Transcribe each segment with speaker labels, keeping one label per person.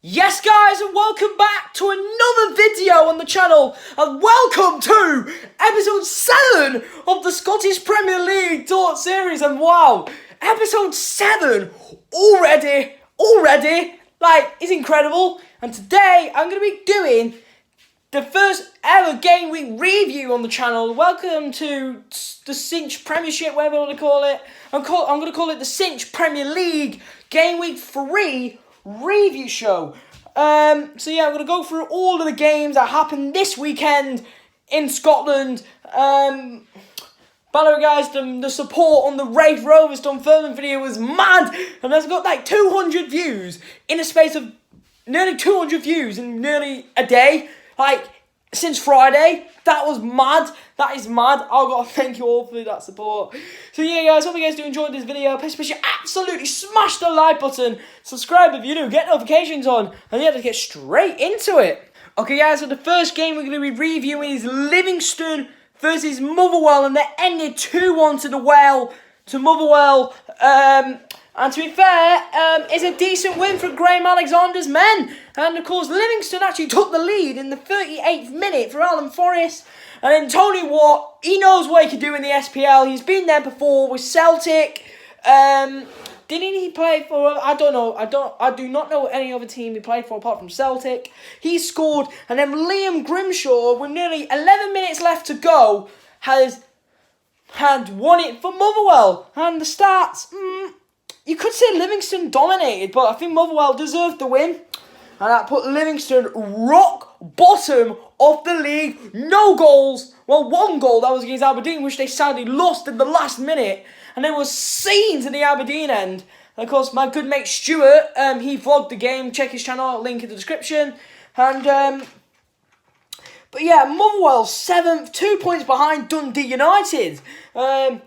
Speaker 1: Yes guys, and welcome back to another video on the channel, and welcome to episode 7 of the Scottish Premier League series. And wow, episode 7 already, like, it's incredible. And today I'm going to be doing the first ever game week review on the channel. Welcome to the Cinch Premiership, whatever you want to call it. I'm going to call it the Cinch Premier League Game Week 3 review show. So yeah, I'm going to go through all of the games that happened this weekend in Scotland. By the way guys, the support on the Raith Rovers Dunfermline video was mad, and it's got like 200 views in a space of nearly 200 views in nearly a day, like since Friday. That was mad. That is mad. I've got to thank you all for that support. So yeah guys, hope you guys do enjoy this video. Please absolutely smash the like button, subscribe if you do, get notifications on, and yeah, let's get straight into it. Okay guys, so the first game we're going to be reviewing is Livingston versus Motherwell, and they ended 2-1 to Motherwell. And to be fair, it's a decent win for Graham Alexander's men. And of course, Livingston actually took the lead in the 38th minute for Alan Forrest. And then Tony Watt, he knows what he can do in the SPL. He's been there before with Celtic. Didn't he play for, I don't know, I do not know any other team he played for apart from Celtic. He scored, and then Liam Grimshaw, with nearly 11 minutes left to go, had won it for Motherwell. And the stats, you could say Livingston dominated, but I think Motherwell deserved the win. And that put Livingston rock bottom of the league. No goals. Well, one goal, that was against Aberdeen, which they sadly lost in the last minute. And it was seen to the Aberdeen end. And of course, my good mate Stuart, he vlogged the game. Check his channel, link in the description. And, but yeah, Motherwell 7th, 2 points behind Dundee United. To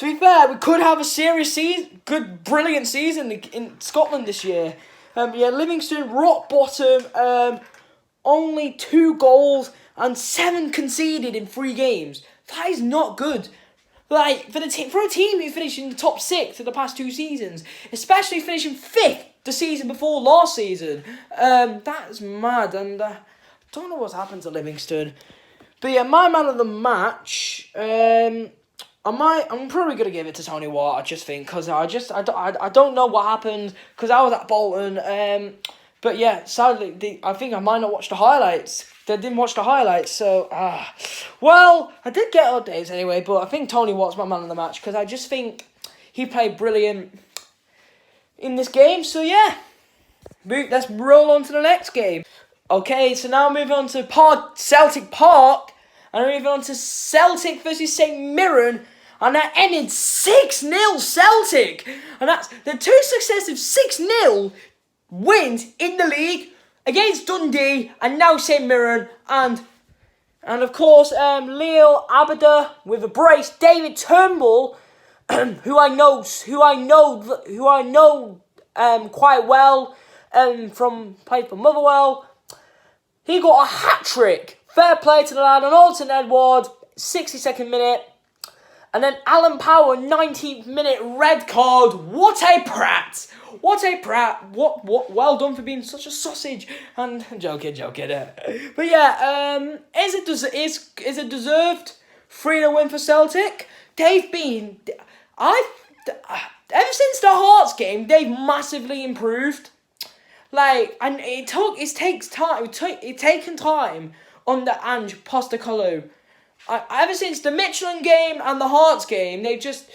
Speaker 1: be fair, we could have a serious season, brilliant season in Scotland this year. Yeah, Livingston rock bottom, only 2 goals and 7 conceded in 3 games. That is not good. Like for a team who finished in the top 6 of the past 2 seasons, especially finishing 5th the season before last season. That's mad, and don't know what's happened to Livingston. But yeah, my man of the match. I'm probably going to give it to Tony Watt, I just think, because I don't know what happened, because I was at Bolton, but yeah, sadly, I think I might not watch the highlights. They didn't watch the highlights, so, well, I did get updates anyway, but I think Tony Watt's my man of the match, because I just think he played brilliant in this game, so yeah, let's roll on to the next game. Okay, so now moving on to Celtic Park, and moving on to Celtic versus St Mirren, and that ended 6-0 Celtic. And that's the 2 successive 6-0 wins in the league against Dundee and now St Mirren. And of course, Leo Abada with a brace. David Turnbull, who I know quite well, played for Motherwell. He got a hat-trick. Fair play to the lad on Alton Edward, 62nd minute. And then Alan Power, 19th minute red card. What a prat! What a prat! What? Well done for being such a sausage. And joking. But yeah, is it deserved 3-0 win for Celtic? They've been, ever since the Hearts game, they've massively improved. Like, and it's taken time under Ange Postecoglou. Ever since the Michelin game and the Hearts game, they just,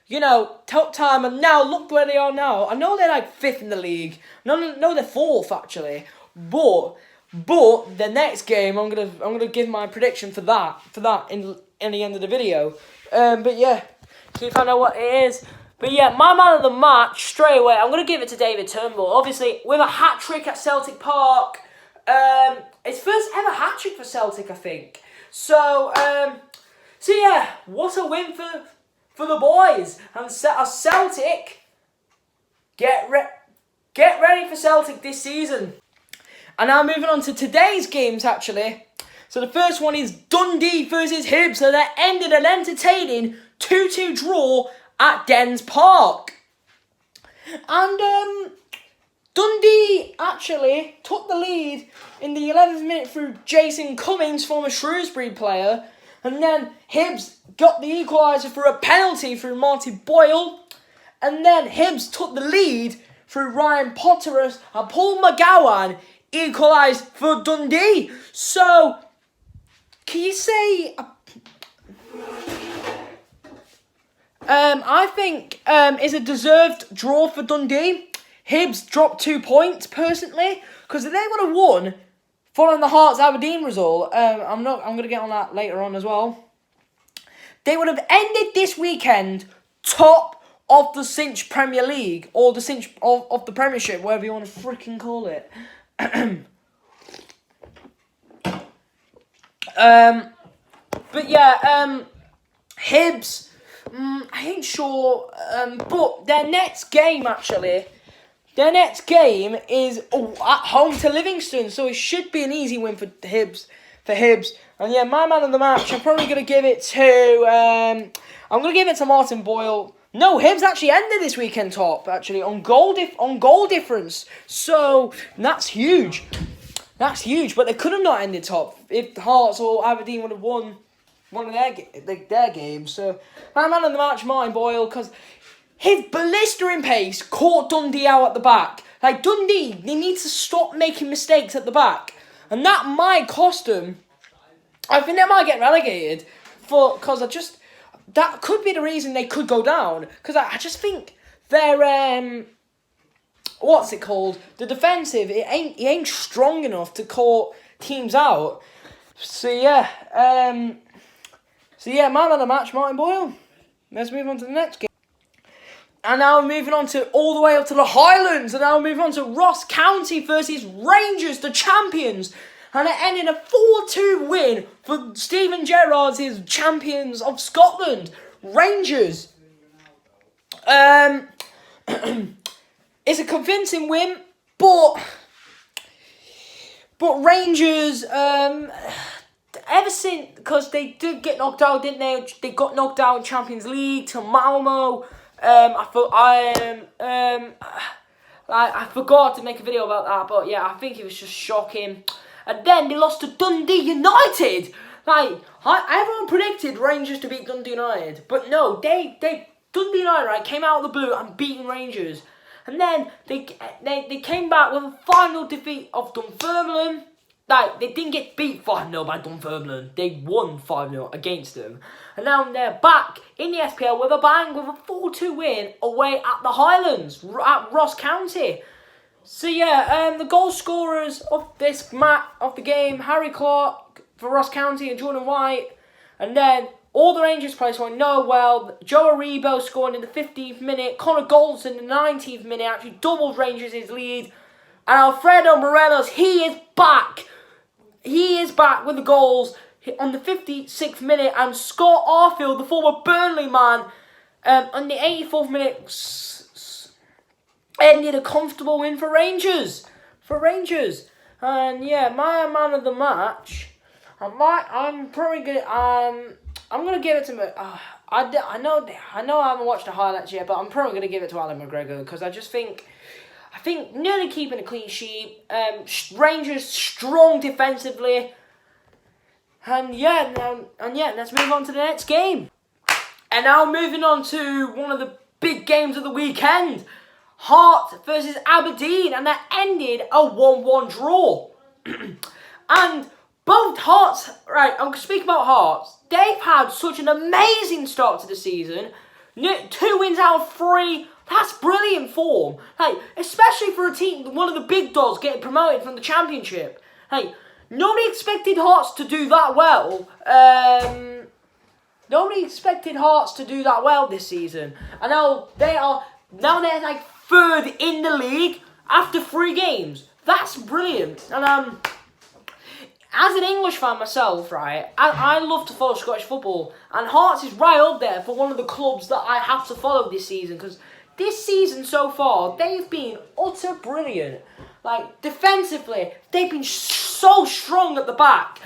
Speaker 1: you know, took time, and now look where they are now. I know they're like 5th in the league. No, they're 4th actually. But the next game, I'm gonna give my prediction for that in the end of the video. But yeah, can you find out what it is? But yeah, my man of the match, straight away, I'm going to give it to David Turnbull. Obviously, with a hat-trick at Celtic Park. His first ever hat-trick for Celtic, I think. So yeah, what a win for the boys. And Celtic, get ready for Celtic this season. And now moving on to today's games, actually. So the first one is Dundee versus Hibs. So that ended an entertaining 2-2 draw at Dens Park. And Dundee actually took the lead in the 11th minute through Jason Cummings, former Shrewsbury player. And then Hibs got the equaliser through a penalty through Marty Boyle. And then Hibs took the lead through Ryan Potterus, and Paul McGowan equalised for Dundee. So, can you say... I think it's a deserved draw for Dundee. Hibs dropped 2 points, personally, because if they would have won, following the Hearts Aberdeen result, I'm going to get on that later on as well, they would have ended this weekend top of the Cinch Premier League, or the Cinch of the Premiership, whatever you want to freaking call it. But yeah, Hibs, I ain't sure, but their next game is at home to Livingston, so it should be an easy win for Hibs. And yeah, my man of the match, I'm probably going to give it to Martin Boyle. No, Hibs actually ended this weekend top, actually, on goal difference. So, that's huge. But they could have not ended top if Hearts or Aberdeen would have won one of their games. So, my man of the match, Martin Boyle, because his blistering pace caught Dundee out at the back. Like, Dundee, they need to stop making mistakes at the back. And that might cost them. I think they might get relegated. That could be the reason they could go down. Because I just think their, what's it called? The defensive, it ain't strong enough to call teams out. So yeah, my man of the match, Martin Boyle. Let's move on to the next game. And now we're moving on to all the way up to the Highlands. And now we're moving on to Ross County versus Rangers, the champions. And it ended a 4-2 win for Stephen Gerrard's champions of Scotland, Rangers. It's a convincing win, but Rangers, ever since, because they did get knocked out, didn't they? They got knocked out in Champions League to Malmo. I forgot to make a video about that, but yeah, I think it was just shocking. And then they lost to Dundee United. Everyone predicted Rangers to beat Dundee United, but no, Dundee United came out of the blue and beaten Rangers. And then they came back with a final defeat of Dunfermline. They didn't get beat 5-0 by Dunfermline. They won 5-0 against them. And now they're back in the SPL with a bang, with a 4-2 win away at the Highlands, at Ross County. So yeah, the goal scorers of this of the game, Harry Clark for Ross County and Jordan White. And then all the Rangers players went well. Joe Aribo scoring in the 15th minute. Connor Goldson in the 19th minute actually doubled Rangers' lead. And Alfredo Morelos, he is back. He is back with the goals on the 56th minute. And Scott Arfield, the former Burnley man, on the 84th minute, ended a comfortable win for Rangers. And yeah, my man of the match, I'm probably gonna I'm gonna give it to I know I haven't watched the highlights yet, but I'm probably gonna give it to Alan McGregor because I think nearly keeping a clean sheet. Rangers strong defensively, and let's move on to the next game. And now moving on to one of the big games of the weekend. Hearts versus Aberdeen, and that ended a 1-1 draw. And both Hearts, I'm speaking about Hearts, they've had such an amazing start to the season. 2 wins out of 3, that's brilliant form. Especially for a team, one of the big dogs getting promoted from the Championship. Nobody expected Hearts to do that well. Nobody expected Hearts to do that well this season. And now they're third in the league after 3 games. That's brilliant. And as an English fan myself, I love to follow Scottish football, and Hearts is right up there for one of the clubs that I have to follow this season, because this season so far, they've been utter brilliant. Defensively, they've been so strong at the back.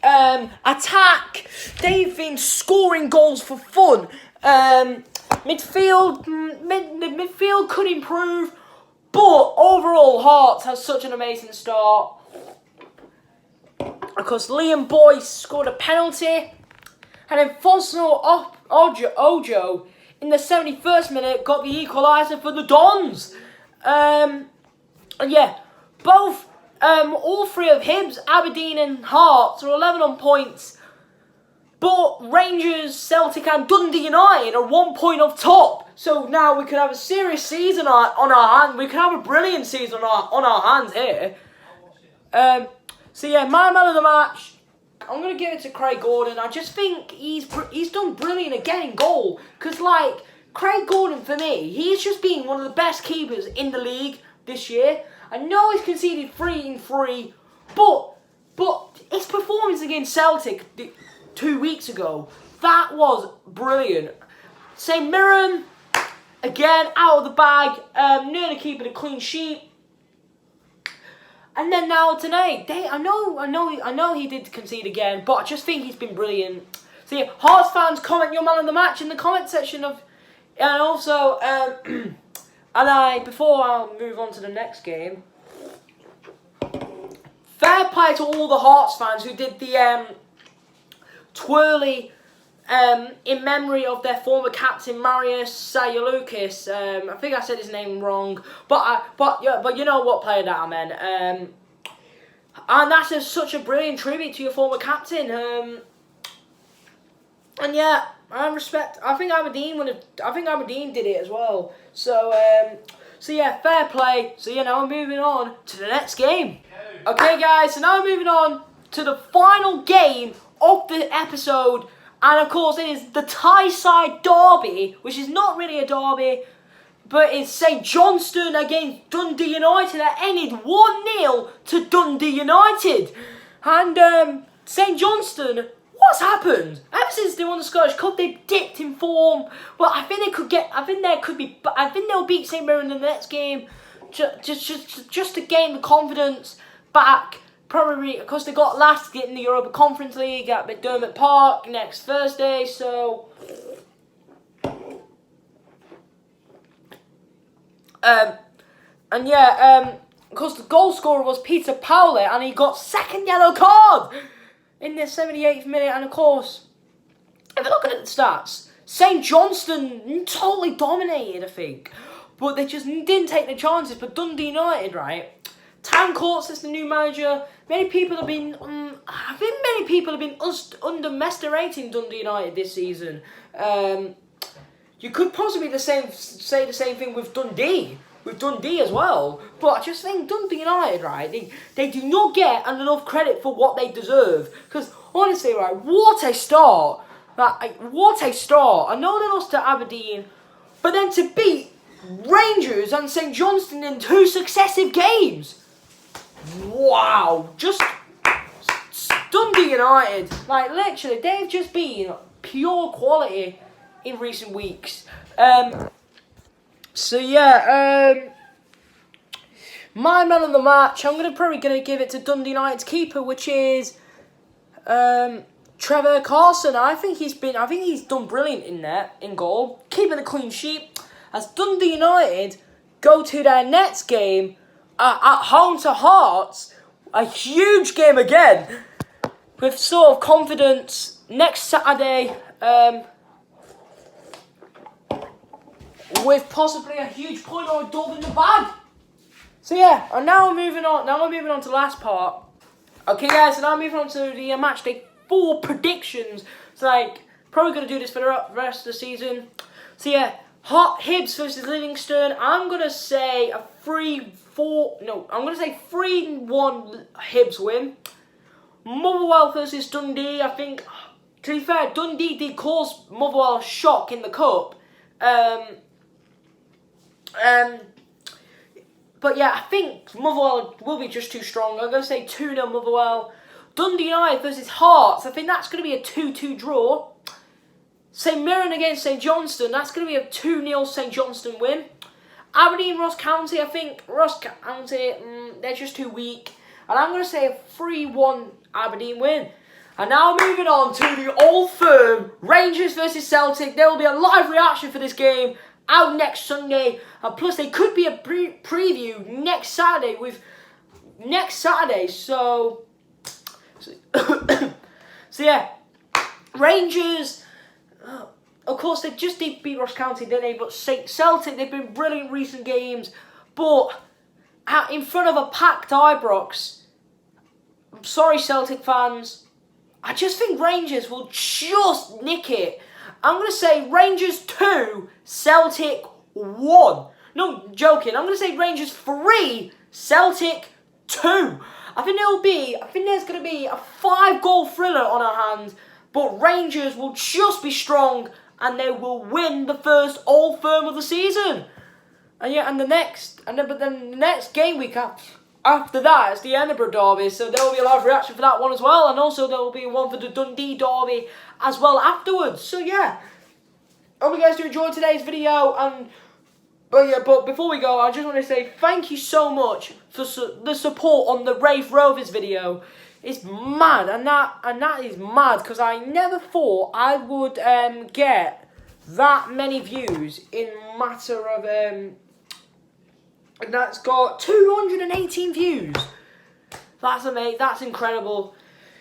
Speaker 1: Attack, they've been scoring goals for fun. midfield could improve, but overall, Hearts has such an amazing start. Because Liam Boyce scored a penalty, and then Fosnell Ojo in the 71st minute got the equaliser for the Dons. And yeah, all three of Hibs, Aberdeen and Hearts are 11 on points. But Rangers, Celtic and Dundee United are 1 point off top. So now we could have a serious season on our hands. We could have a brilliant season on our hands here. So yeah, my man of the match, I'm going to give it to Craig Gordon. I just think he's done brilliant again in goal. Because, like, Craig Gordon, for me, he's just been one of the best keepers in the league this year. I know he's conceded 3 in 3, but his performance against Celtic 2 weeks ago, that was brilliant. Same Mirren, again, out of the bag, nearly keeping a clean sheet. And then now tonight, I know he did concede again, but I just think he's been brilliant. So yeah, Hearts fans, comment your man of the match in the comment section and also, before I move on to the next game, fair play to all the Hearts fans who did the twirly in memory of their former captain Marius Sayulukis. I think I said his name wrong, but you know what player that I meant. And that's such a brilliant tribute to your former captain. And yeah, I think Aberdeen did it as well. So yeah, fair play. So yeah, now we're moving on to the next game. Okay, guys. So now we're moving on to the final game of the episode. And of course, it is the Tyneside derby, which is not really a derby, but it's St Johnstone against Dundee United that ended 1-0 to Dundee United. And St Johnstone, what's happened? Ever since they won the Scottish Cup, they've dipped in form. Well, I think they'll beat St Mirren in the next game, just to gain the confidence back. Probably because they got last in the Europa Conference League at McDermott Park next Thursday, so because the goal scorer was Peter Powlett and he got second yellow card in the 78th minute. And of course, if you're looking at the stats, St Johnstone totally dominated, I think, but they just didn't take the chances. But Dundee United, right? Tam Courts is the new manager. Many people have been, underestimating Dundee United this season. You could possibly say the same thing with Dundee as well. But I just think Dundee United, right? They do not get enough credit for what they deserve. Because honestly, right, what a start! What a start! I know they lost to Aberdeen, but then to beat Rangers and St Johnstone in 2 successive games. Wow, just Dundee United, like literally, they've just been pure quality in recent weeks. So yeah, my man of the match, I'm probably gonna give it to Dundee United's keeper, which is Trevor Carson. I think he's done brilliant in goal, keeping the clean sheet as Dundee United go to their next game. At home to Hearts, a huge game again, with sort of confidence next Saturday, with possibly a huge point or a dub in the bag. So yeah, and now we're moving on. Now we're moving on to the last part. Okay, guys, so now we're moving on to the match day 4 predictions. So probably gonna do this for the rest of the season. So yeah, Hibs versus Livingston. I'm gonna say a 3-1 Hibs win. Motherwell versus Dundee. I think, to be fair, Dundee did cause Motherwell a shock in the cup. But yeah, I think Motherwell will be just too strong. I'm gonna say 2-0 Motherwell. Dundee United versus Hearts. I think that's gonna be a 2-2 draw. St Mirren against St Johnstone. That's gonna be a 2-0 St Johnstone win. Aberdeen, Ross County, I think Ross County, they're just too weak. And I'm going to say a 3-1 Aberdeen win. And now moving on to the Old Firm, Rangers versus Celtic. There will be a live reaction for this game out next Sunday. And plus there could be a preview next Saturday So yeah, Rangers, of course they just beat Ross County, didn't they? But Celtic, they've been brilliant recent games. But in front of a packed Ibrox, I'm sorry Celtic fans, I just think Rangers will just nick it. I'm going to say Rangers 2, Celtic 1. No, joking. I'm going to say Rangers 3, Celtic 2. I think there's going to be a 5-goal thriller on our hands, but Rangers will just be strong and they will win the first Old Firm of the season. And yeah, and the next game week after that is the Edinburgh derby, so there will be a live reaction for that one as well, and also there will be one for the Dundee derby as well afterwards. So yeah, hope you guys do enjoy today's video. But before we go, I just want to say thank you so much for the support on the Raith Rovers video. It's mad, and that is mad, because I never thought I would get that many views in matter of and that's got 218 views. That's amazing. That's incredible.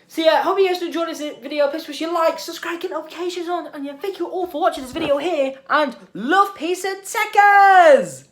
Speaker 1: So yeah, hope you guys enjoyed this video. Please wish you like, subscribe, get notifications on, and yeah, thank you all for watching this video here, and love, peace, and techers!